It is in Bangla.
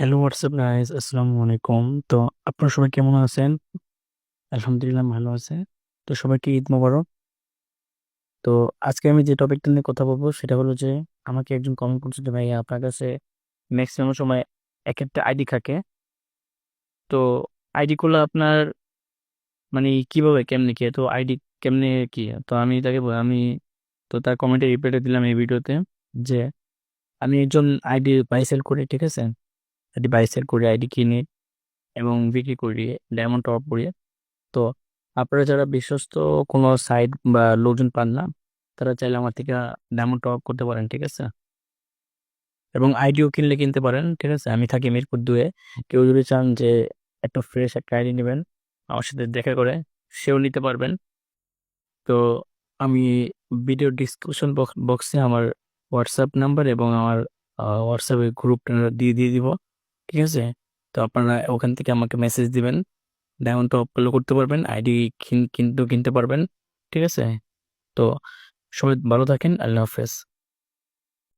হ্যালো হোয়াটসঅ্যাপ গাইস, আসসালামু আলাইকুম। তো আপনারা সবাই কেমন আছেন? আলহামদুলিল্লাহ ভালো আছে। তো সবাইকে ঈদ মোবারক। তো আজকে আমি যে টপিকটা নিয়ে কথা বলবো সেটা হলো যে আমাকে একজন কমেন্ট করছে যে ভাইয়া আপনার কাছে ম্যাক্সিমাম সময় এক একটা আইডি থাকে। তো আইডি গুলো আপনার মানে কিভাবে কেমনে কি, তো আইডি কেমনে কি? তো আমি তাকে আমি তো তার কমেন্টে রিপ্লাইটা দিলাম এই ভিডিওতে যে আমি একজন আইডি বাই সেল করি, ঠিক আছে? আইডি বাই সেল করি, আইডি কিনি এবং বিক্রি করি ডায়মন্ড টপ করি। তো আপনারা যারা বিশ্বস্ত কোনো সাইট বা লোকজন পান না, তারা চাইলে আমার থেকে ডায়মন্ড টপ করতে পারেন, ঠিক আছে? এবং আইডিও কিনলে কিনতে পারেন, ঠিক আছে? আমি থাকি মিরপুর 2-এ। কেউ যদি চান যে একটা ফ্রেশ একটা আইডি নেবেন আমার সাথে দেখা করে, সেও নিতে পারবেন। তো আমি ভিডিও ডিসক্রিপশন বক্সে আমার হোয়াটসঅ্যাপ নাম্বার এবং আমার হোয়াটসঅ্যাপে গ্রুপটা দিয়ে দিয়ে দিব, ঠিক আছে? তো আপনারা ওখান থেকে আমাকে মেসেজ দিবেন, ডায়মন্ড টপ করতে পারবেন, আইডি কিন্তু কিনতে পারবেন, ঠিক আছে? তো সবাই ভালো থাকেন, আল্লাহ হাফেজ।